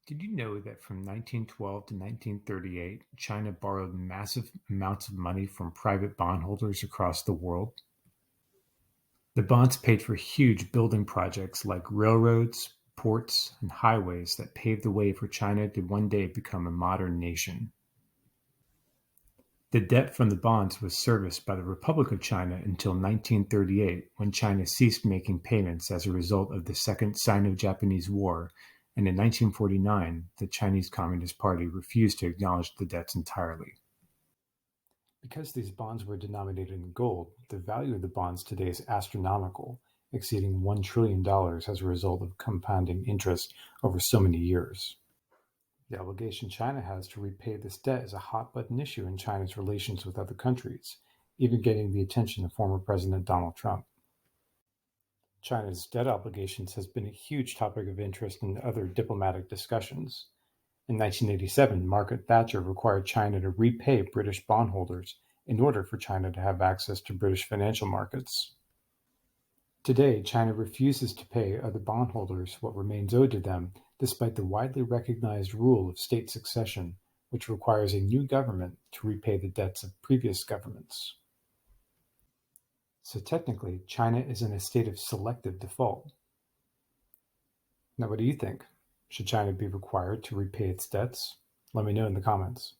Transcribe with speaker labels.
Speaker 1: Did you know that from 1912 to 1938, China borrowed massive amounts of money from private bondholders across the world? The bonds paid for huge building projects like railroads, ports, and highways that paved the way for China to one day become a modern nation. The debt from the bonds was serviced by the Republic of China until 1938, when China ceased making payments as a result of the Second Sino-Japanese War, and in 1949, the Chinese Communist Party refused to acknowledge the debts entirely. Because these bonds were denominated in gold, the value of the bonds today is astronomical, exceeding $1 trillion as a result of compounding interest over so many years. The obligation China has to repay this debt is a hot-button issue in China's relations with other countries, even getting the attention of former President Donald Trump. China's debt obligations has been a huge topic of interest in other diplomatic discussions. In 1987, Margaret Thatcher required China to repay British bondholders in order for China to have access to British financial markets. Today, China refuses to pay other bondholders what remains owed to them, despite the widely recognized rule of state succession, which requires a new government to repay the debts of previous governments. So technically, China is in a state of selective default. Now, what do you think? Should China be required to repay its debts? Let me know in the comments.